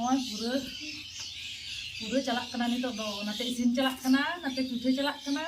Noy pura jalak kena nih tuh, nanti isin jalak kena, nanti putih jalak kena.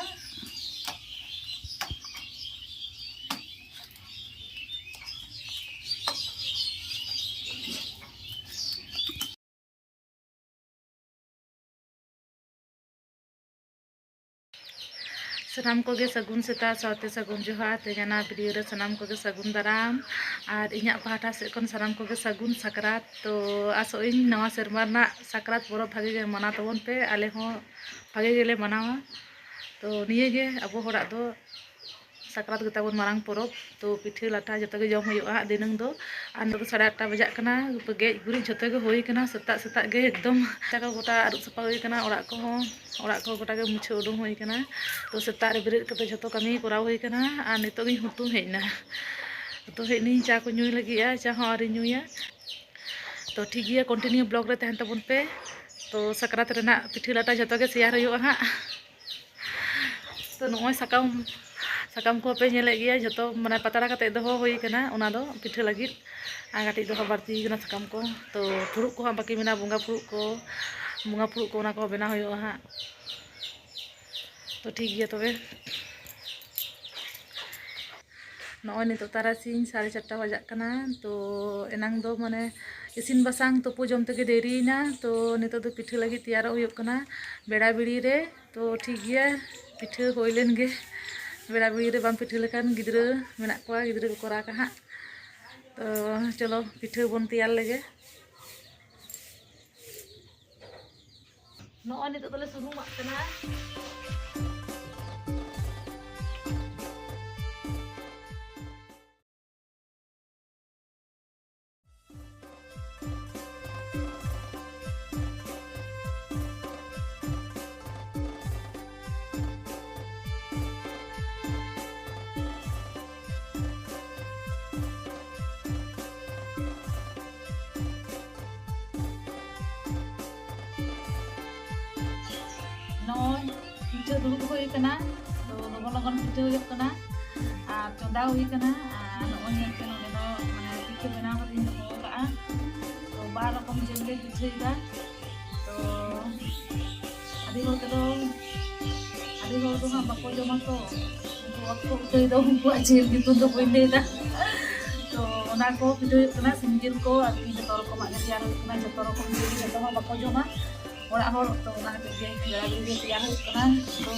Sanam koge sagun seta saute sagun johar tenyana video re sanam koge sagun daram ar inyak pahata sed kon sanam koge sagun sakrat to asoin nawa serma na sakrat porop bhage ge mana tabon pe ale ho bhage gele manawa to niye ge abo horak do sakrat ge tabon marang porop to pithe lata joto ge jom huyuga dinang do an do 8:30 bajak kana ge guri joto ge hoy kana setak ge ekdom taka gota aruk sapa hoy kana orak ko gota ge muche udung hoy kana to setak re berit kate joto kami koraw hoy kana ar nitok gi hutu hejna hutu hejni cha ko nyuy lagi ya cha ho ari nyuya to ठीक गया continue blog रे तहन तबन पे तो सकरात रेना पिठी लाटा जतो ge share हुयुगा हा तो नोय sakam ko pe nyele gया joto mane patara kate doho hoy kana ona do pithe lagit a gati doho barti kana sakam ko to phuruk ko ha baki mena bunga phuruk ko ona ko bena hoyo ha to ठीक गया तबे नोय नितो तारासिन 4:30 बजाक kana तो enang do mane isin basang tupu jom tege deri na तो नितो do pithe lagi tiyaro huyuk kana beda bidi re तो ठीक गया pithe hoy len ge बेड़ा बिड़ी रे बाम पिठे लेकान गिद्रा मेना को गिद्रा को करा का हा तो चलो पिठे बन तैयार लेगे नोय नितो तले सुनुम मा कना नोय पिठे दुरुब होय कना तो लगन पिठे होय कना आ चंदा होय कना आ नोय नेल पे नोने दो माने पिठे बनाव करिन दो का तो 12 रकम जेल ले पिठे दा तो आदि हो तो हम बको जमा तो उनको उठे दो उनको जेल gitu do बने दा तो ओना को पिठे होय कना सिंगल को आदि जतो रकम आगे तैयार होय कना जतो रकम जेल जतो हम बको जमा orang hor to na te ge ya ge tiyar hoy kana to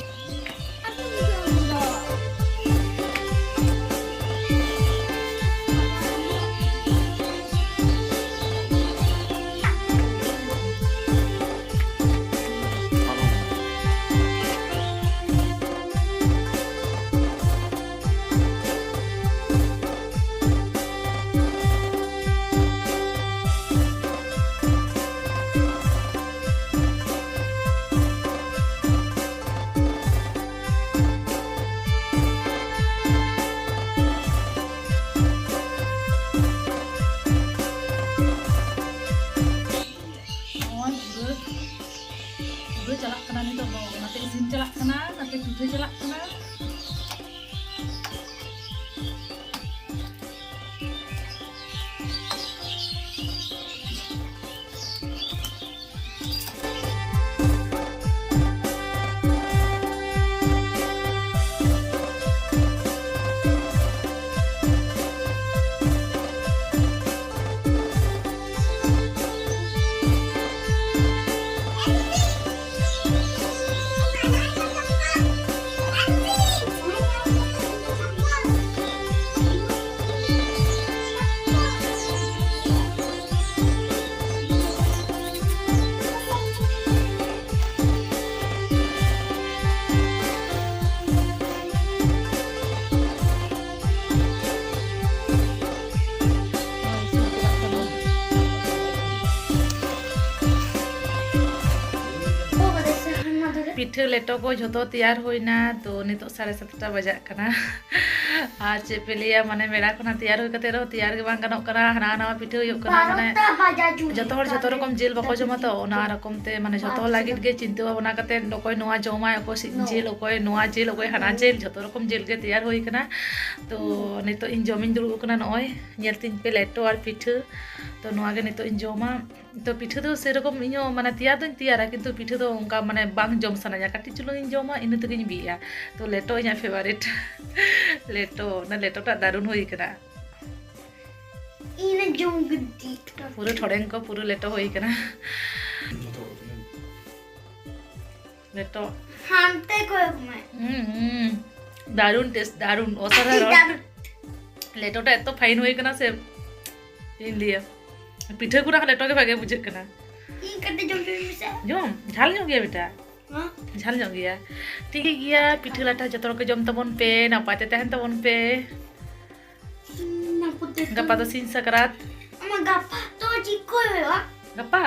jalak kena nih tuh nanti isin jalak kena nanti putih jalak kena पिठे लेटो को जो तैयार होना तो नितो 7:30 बजाक कना और चे पे लिया माने मेरा कोना तैयार हो कते रो तैयार के बांग गनोक कना हाना नवा पिठे होयो कना माने जतो रकम जेल बको जमा तो ओना रकम ते माने जतो लागित गे चिंता भावना कते नकोय नवा जमा को जेल ओकोय नवा जेल ओकोय हाना जेल जतो रकम जेल के तैयार होई कना तो नितो इन जमिन दुरु कना नय नेल तिन पे लेटो और पिठे तो नोआ गे नितो इन जोमा तो पिठा दो सेरकम इño माने तियार दों तियारा किंतु पिठा दो उनका माने बांग जम सानाया काटी चुलुंग इन जोमा इन तगिन बिया तो लेटो इña फेवरेट लेटो ना लेटो टा दारुन होई करा इन जोम गद्दी पूरे ठोड़ें को पूरे लेटो होई करा लेटो हांते को मैं दारुन टेस्ट दारुन असाधारण लेटोटा एतो फाइन होई कना से इन लिया पिठे गुरा लेटो के भागे बुझे कना इन कटे जोम से जोम झाल ᱧᱚᱜ गया बेटा हां झाल ᱧᱚᱜ गया ठीक गया पिठे लाटा जतो के जम तबन पे नापाय ते तहन तबन पे ना पुते गपा दो सिन सकरात अमा गप्पा तो चिको हेवा गपा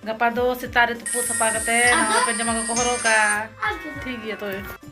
गपा दो सितारे तुपु सपा कते ना पे जमा को हरो का आज ठीक गया तो